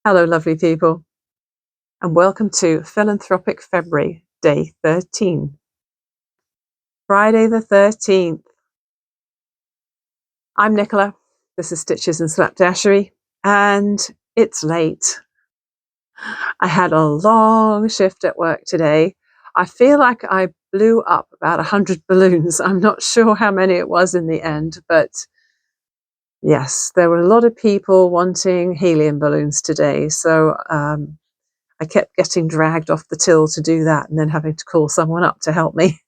Hello, lovely people, and welcome to Philanthropic February, day 13. Friday the 13th. I'm Nicola. This is Stitches and Slapdashery, and it's late. I had a long shift at work today. I feel like I blew up about 100 balloons. I'm not sure how many it was in the end, but yes, there were a lot of people wanting helium balloons today, so I kept getting dragged off the till to do that and then having to call someone up to help me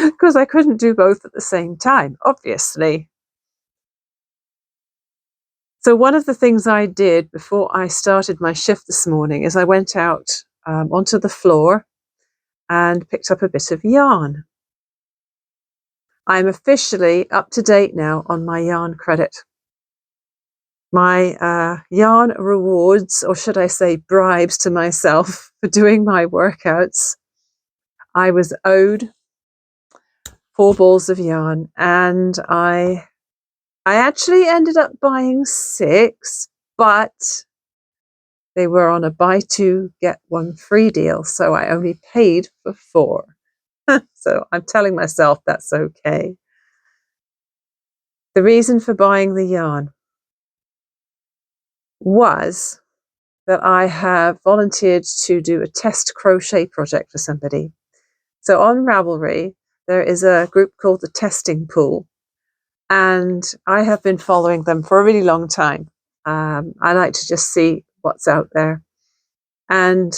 because I couldn't do both at the same time, obviously. So one of the things I did before I started my shift this morning is I went out onto the floor and picked up a bit of yarn. I'm officially up to date now on my yarn credit. My yarn rewards, or should I say bribes to myself for doing my workouts. I was owed 4 balls of yarn, and I actually ended up buying 6, but they were on a buy 2 get 1 free deal, so I only paid for 4. So I'm telling myself that's okay. The reason for buying the yarn was that I have volunteered to do a test crochet project for somebody. So on Ravelry, there is a group called the Testing Pool, and I have been following them for a really long time. I like to just see what's out there. And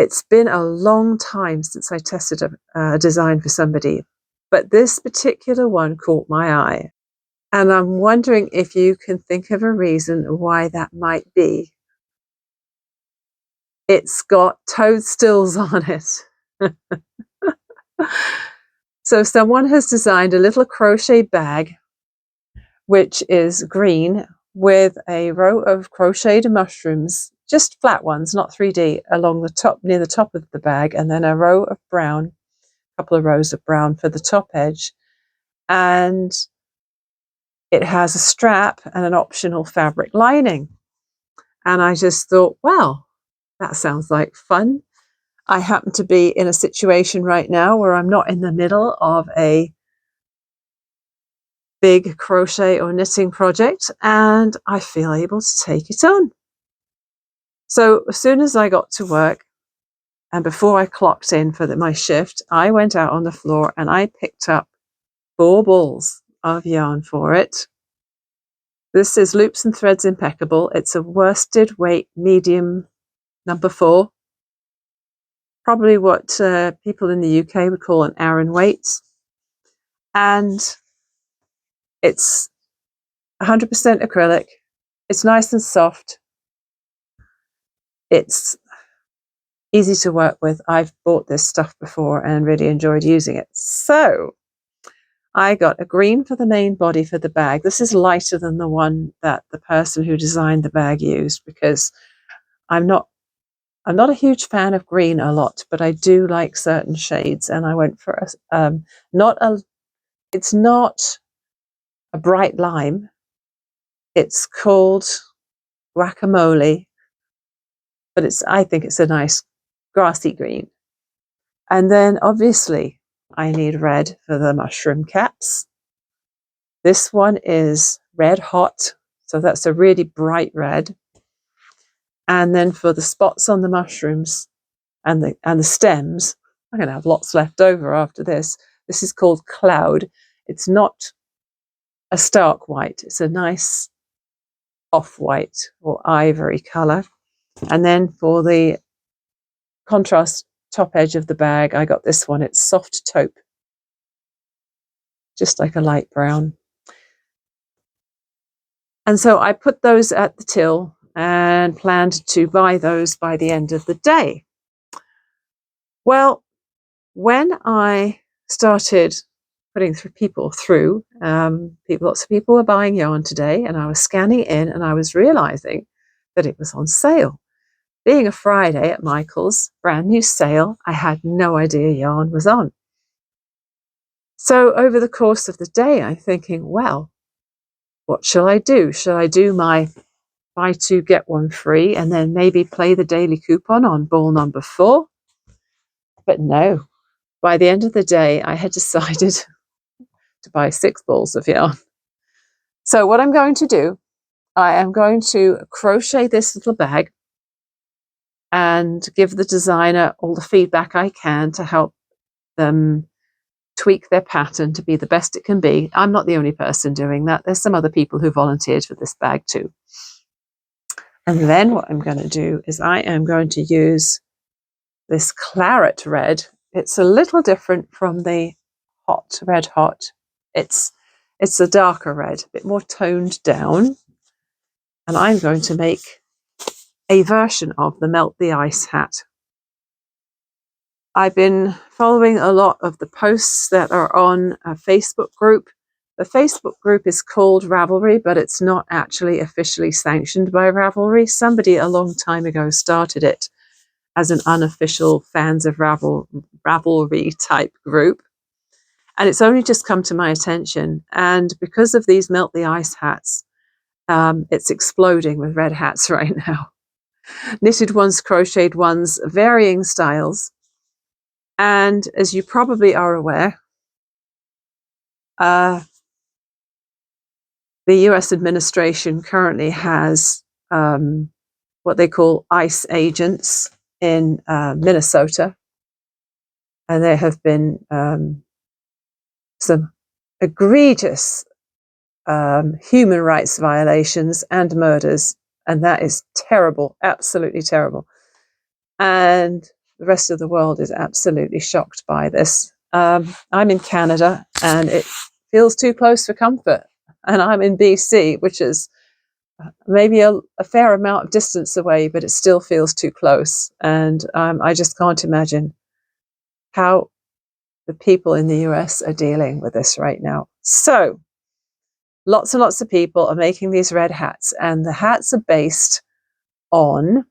it's been a long time since I tested a design for somebody, but this particular one caught my eye. And I'm wondering if you can think of a reason why that might be. It's got toadstools on it. So someone has designed a little crochet bag, which is green, with a row of crocheted mushrooms, just flat ones, not 3D, along the top, near the top of the bag, and then a row of brown, a couple of rows of brown for the top edge. And it has a strap and an optional fabric lining. And I just thought, well, that sounds like fun. I happen to be in a situation right now where I'm not in the middle of a big crochet or knitting project, and I feel able to take it on. So as soon as I got to work, and before I clocked in for my shift, I went out on the floor and I picked up 4 balls of yarn for it. This is Loops and Threads Impeccable. It's a worsted weight medium number 4. Probably what people in the UK would call an Aran weight. And it's 100% acrylic. It's nice and soft. It's easy to work with. I've bought this stuff before and really enjoyed using it. So I got a green for the main body for the bag. This is lighter than the one that the person who designed the bag used, because I'm not a huge fan of green a lot, but I do like certain shades, and I went for it's not a bright lime. It's called guacamole, but I think it's a nice grassy green. And then obviously I need red for the mushroom caps. This one is red hot, so that's a really bright red. And then for the spots on the mushrooms and the stems, I'm going to have lots left over after this. This is called Cloud. It's not a stark white. It's a nice off-white or ivory colour. And then for the contrast top edge of the bag, I got this one. It's soft taupe, just like a light brown. And so I put those at the till and planned to buy those by the end of the day. Well, when I started putting people through, lots of people were buying yarn today, and I was scanning in and I was realizing that it was on sale. Being a Friday at Michael's, brand new sale, I had no idea yarn was on. So over the course of the day, I'm thinking, well, what shall I do? Shall I do my buy 2 get 1 free, and then maybe play the daily coupon on ball number 4. But no, by the end of the day, I had decided to buy 6 balls of yarn. So what I'm going to do, I am going to crochet this little bag and give the designer all the feedback I can to help them tweak their pattern to be the best it can be. I'm not the only person doing that. There's some other people who volunteered for this bag too. And then what I'm going to do is I am going to use this claret red. It's a little different from the red hot. It's a darker red, a bit more toned down. And I'm going to make a version of the Melt the Ice hat. I've been following a lot of the posts that are on a Facebook group. The Facebook group is called Ravelry, but it's not actually officially sanctioned by Ravelry. Somebody a long time ago started it as an unofficial fans of Ravelry type group. And it's only just come to my attention. And because of these Melt the Ice hats, it's exploding with red hats right now. Knitted ones, crocheted ones, varying styles. And as you probably are aware, the US administration currently has what they call ICE agents in Minnesota. And there have been some egregious human rights violations and murders. And that is terrible, absolutely terrible. And the rest of the world is absolutely shocked by this. I'm in Canada and it feels too close for comfort. And I'm in BC, which is maybe a fair amount of distance away, but it still feels too close. And I just can't imagine how the people in the US are dealing with this right now. So lots and lots of people are making these red hats, and the hats are based on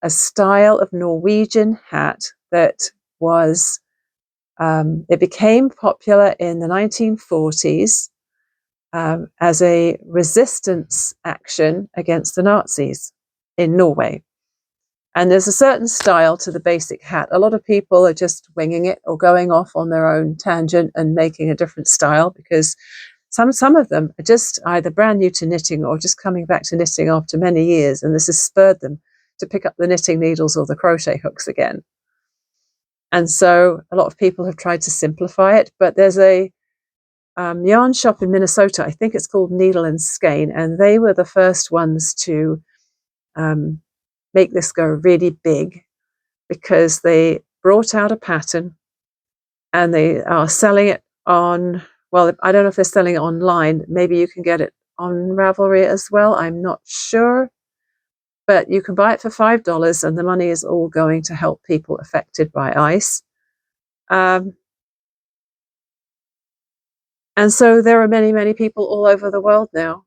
a style of Norwegian hat that was, it became popular in the 1940s as a resistance action against the Nazis in Norway. And there's a certain style to the basic hat. A lot of people are just winging it or going off on their own tangent and making a different style, because some of them are just either brand new to knitting or just coming back to knitting after many years, and this has spurred them to pick up the knitting needles or the crochet hooks again. And so a lot of people have tried to simplify it, but there's a yarn shop in Minnesota, I think it's called Needle and Skein, and they were the first ones to make this go really big, because they brought out a pattern and they are selling it on, well, I don't know if they're selling it online. Maybe you can get it on Ravelry as well. I'm not sure. But you can buy it for $5, and the money is all going to help people affected by ice. And so there are many, many people all over the world now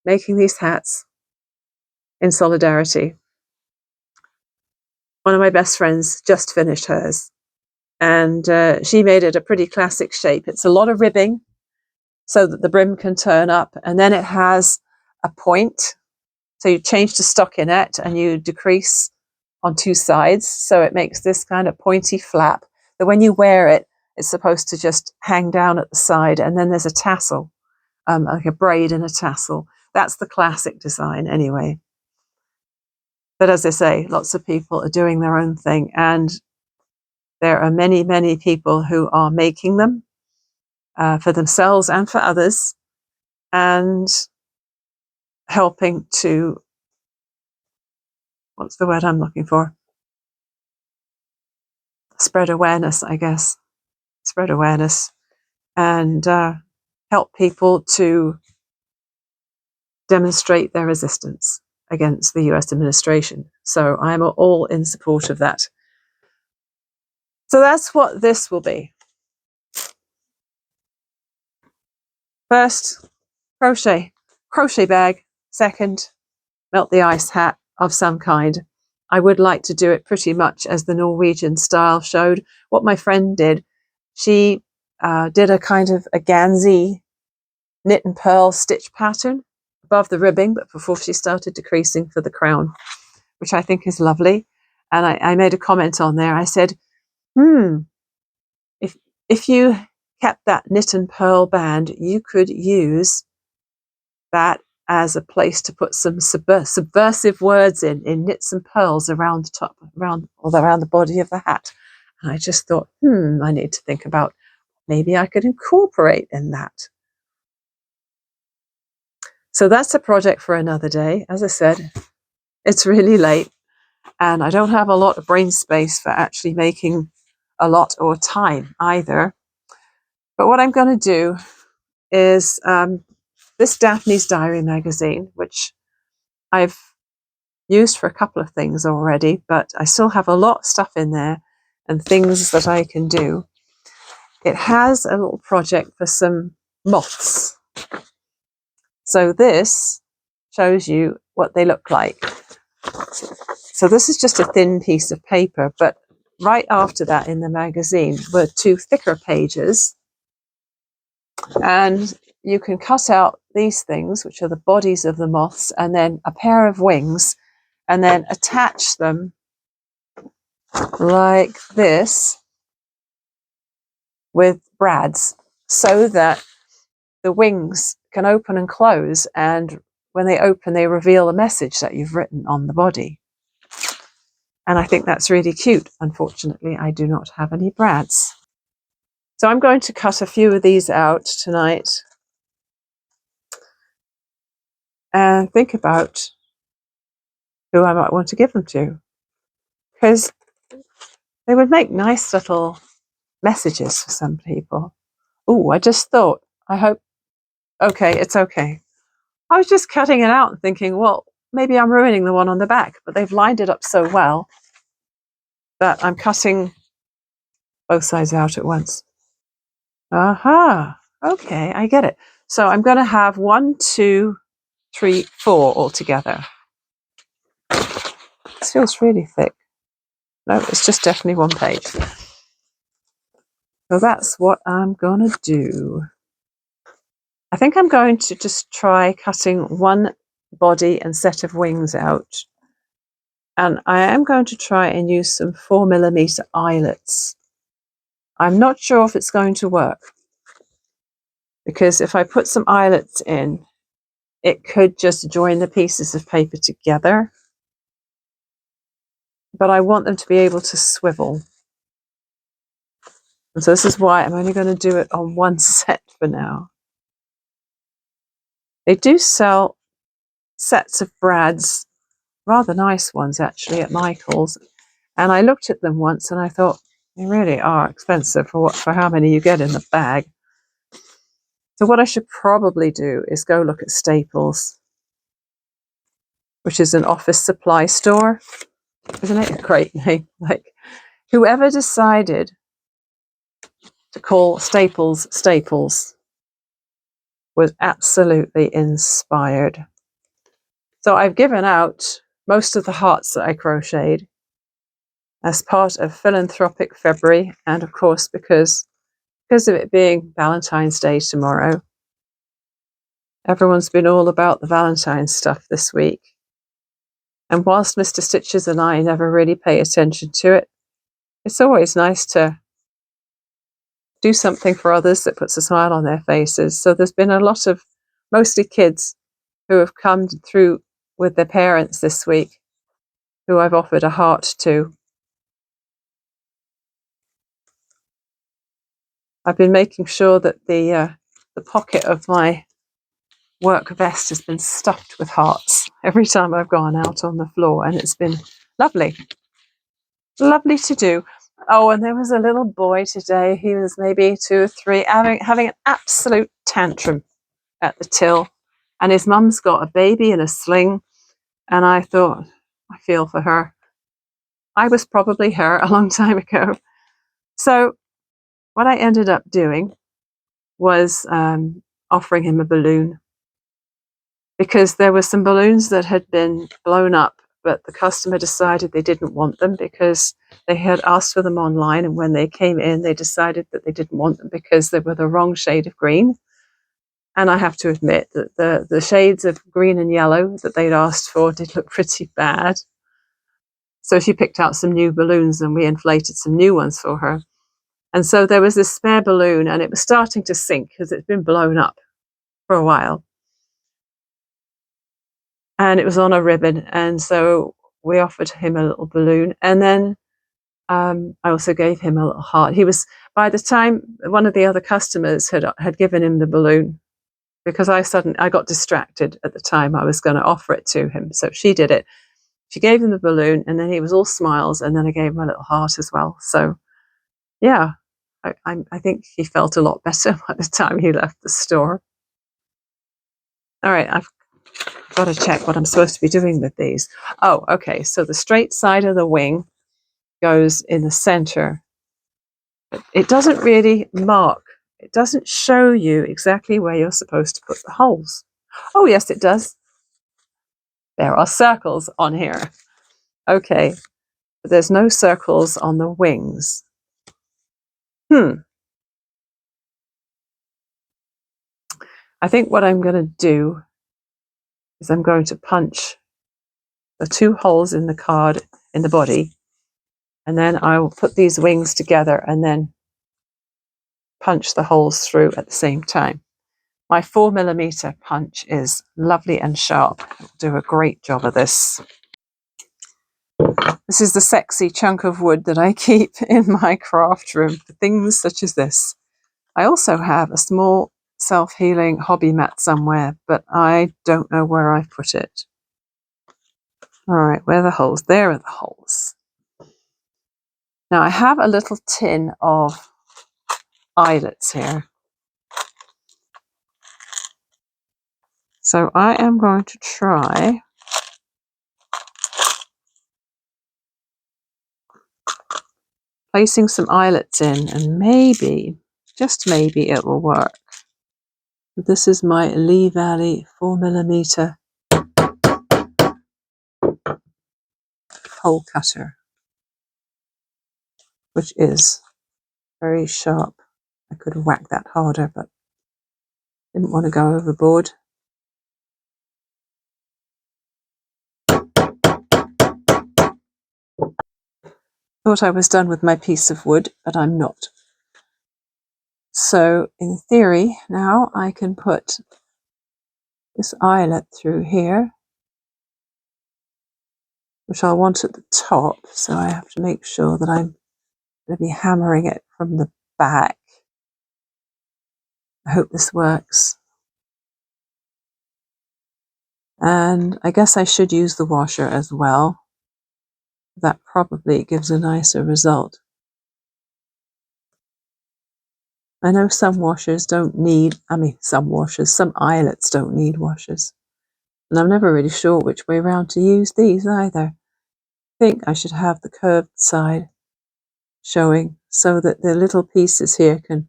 making these hats in solidarity. One of my best friends just finished hers, and she made it a pretty classic shape. It's a lot of ribbing so that the brim can turn up, and then it has a point. So you change to stockinette and you decrease on 2 sides. So it makes this kind of pointy flap that when you wear it, it's supposed to just hang down at the side. And then there's a tassel, like a braid and a tassel. That's the classic design anyway. But as I say, lots of people are doing their own thing. And there are many, many people who are making them for themselves and for others, and helping to, what's the word I'm looking for? Spread awareness, I guess. Spread awareness and help people to demonstrate their resistance against the US administration. So I'm all in support of that. So that's what this will be. First, crochet bag. Second, melt the ice hat of some kind. I would like to do it pretty much as the Norwegian style showed. What my friend did, she did a kind of a Gansey knit and purl stitch pattern, above the ribbing, but before she started decreasing for the crown, which I think is lovely. And I made a comment on there. I said, if you kept that knit and purl band, you could use that as a place to put some subversive words in knits and pearls around the top, around the body of the hat. And I just thought, I need to think about maybe I could incorporate in that. So that's a project for another day. As I said, it's really late and I don't have a lot of brain space for actually making a lot or time either. But what I'm going to do is this Daphne's Diary magazine, which I've used for a couple of things already, but I still have a lot of stuff in there and things that I can do. It has a little project for some moths. So this shows you what they look like. So this is just a thin piece of paper, but right after that in the magazine were 2 thicker pages. And you can cut out these things, which are the bodies of the moths, and then a pair of wings, and then attach them like this with brads so that the wings can open and close, and when they open they reveal a message that you've written on the body. And I think that's really cute. Unfortunately, I do not have any brads. So I'm going to cut a few of these out tonight and think about who I might want to give them to, because they would make nice little messages for some people. Oh, I just thought, I hope, okay, it's okay. I was just cutting it out and thinking, well, maybe I'm ruining the one on the back, but they've lined it up so well that I'm cutting both sides out at once. Aha, okay, I get it. So I'm going to have 1, 2, 3, 4 altogether. This feels really thick. No, it's just definitely 1 page. So that's what I'm going to do. I think I'm going to just try cutting 1 body and set of wings out. And I am going to try and use some 4mm eyelets. I'm not sure if it's going to work, because if I put some eyelets in, it could just join the pieces of paper together. But I want them to be able to swivel. And so this is why I'm only going to do it on 1 set for now. They do sell sets of brads, rather nice ones actually, at Michael's. And I looked at them once and I thought, they really are expensive for how many you get in the bag. So what I should probably do is go look at Staples, which is an office supply store. Isn't it a great name? Like, whoever decided to call Staples Staples was absolutely inspired. So I've given out most of the hearts that I crocheted as part of Philanthropic February, and of course because of it being Valentine's Day tomorrow, everyone's been all about the Valentine's stuff this week. And whilst Mr. Stitches and I never really pay attention to it, it's always nice to do something for others that puts a smile on their faces. So there's been a lot of, mostly kids, who have come through with their parents this week, who I've offered a heart to. I've been making sure that the pocket of my work vest has been stuffed with hearts every time I've gone out on the floor, and it's been lovely. Lovely to do. Oh, and there was a little boy today. He was maybe 2 or 3, having an absolute tantrum at the till, and his mum's got a baby in a sling, and I thought, I feel for her. I was probably her a long time ago. So what I ended up doing was offering him a balloon, because there were some balloons that had been blown up, but the customer decided they didn't want them because they had asked for them online, and when they came in they decided that they didn't want them because they were the wrong shade of green. And I have to admit that the shades of green and yellow that they'd asked for did look pretty bad. So she picked out some new balloons and we inflated some new ones for her. And so there was this spare balloon and it was starting to sink because it's been blown up for a while. And it was on a ribbon. And so we offered him a little balloon. And then I also gave him a little heart. He was, by the time one of the other customers had given him the balloon, because I got distracted at the time I was going to offer it to him. So she did it. She gave him the balloon and then he was all smiles and then I gave him a little heart as well. So yeah, I think he felt a lot better by the time he left the store. All right, I've got to check what I'm supposed to be doing with these. Oh, okay, so the straight side of the wing goes in the center. But it doesn't really mark. It doesn't show you exactly where you're supposed to put the holes. Oh, yes, it does. There are circles on here. Okay, but there's no circles on the wings. I think what I'm going to do is I'm going to punch the 2 holes in the card in the body, and then I will put these wings together and then punch the holes through at the same time. My 4mm punch is lovely and sharp. It'll do a great job of this. This is the sexy chunk of wood that I keep in my craft room for things such as this. I also have a small self-healing hobby mat somewhere, but I don't know where I've put it. All right, where are the holes? There are the holes. Now I have a little tin of eyelets here. So I am going to try placing some eyelets in and maybe, just maybe, it will work. This is my Lee Valley 4mm hole cutter, which is very sharp. I could have whacked that harder, but didn't want to go overboard. Thought I was done with my piece of wood, but I'm not. So in theory, now I can put this eyelet through here, which I'll want at the top, so I have to make sure that I'm going to be hammering it from the back. I hope this works. And I guess I should use the washer as well. That probably gives a nicer result. I know some washers don't need, some eyelets don't need washers. And I'm never really sure which way round to use these either. I think I should have the curved side showing so that the little pieces here can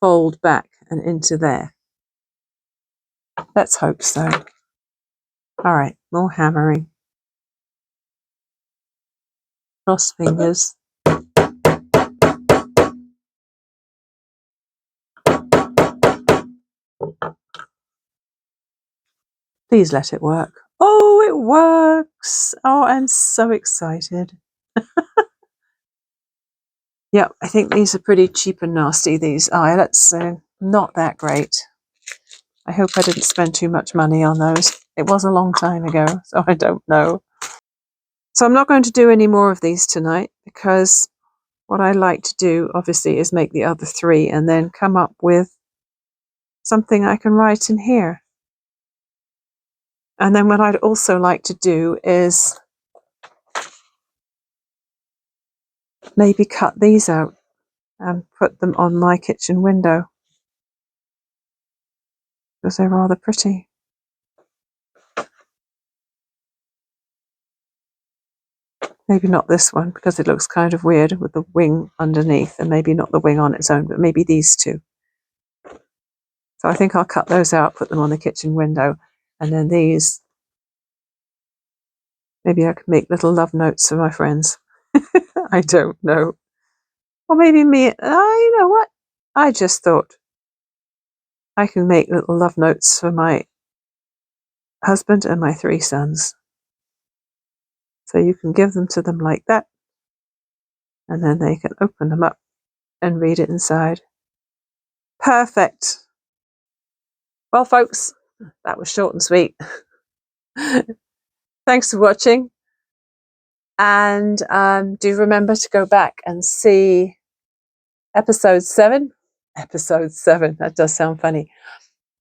fold back and into there. Let's hope so. All right, more hammering. Cross fingers. Please let it work. Oh, it works. Oh, I'm so excited. Yeah, I think these are pretty cheap and nasty, these eyelets, so not that great. I hope I didn't spend too much money on those. It was a long time ago, so I don't know. So I'm not going to do any more of these tonight because what I like to do, obviously, is make the other 3 and then come up with something I can write in here. And then what I'd also like to do is maybe cut these out and put them on my kitchen window because they're rather pretty. Maybe not this one because it looks kind of weird with the wing underneath, and maybe not the wing on its own, but maybe these 2. So I think I'll cut those out, put them on the kitchen window, and then these, maybe I could make little love notes for my friends. I don't know. Or maybe me, you know what? I just thought I can make little love notes for my husband and my 3 sons. So you can give them to them like that, and then they can open them up and read it inside. Perfect. Well, folks, that was short and sweet. Thanks for watching. And do remember to go back and see episode 7. Episode 7, that does sound funny.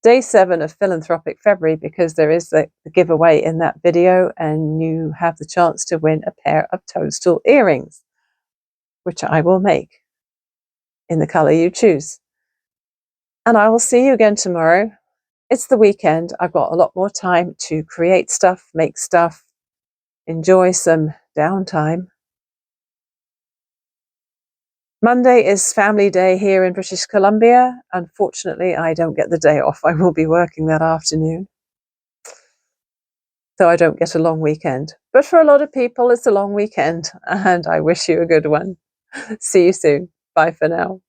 Day 7 of Philanthropic February, because there is the giveaway in that video, and you have the chance to win a pair of toadstool earrings, which I will make in the color you choose. And I will see you again tomorrow. It's the weekend. I've got a lot more time to create stuff, make stuff, enjoy some downtime. Monday is family day here in British Columbia. Unfortunately, I don't get the day off. I will be working that afternoon, so I don't get a long weekend. But for a lot of people, it's a long weekend, and I wish you a good one. See you soon. Bye for now.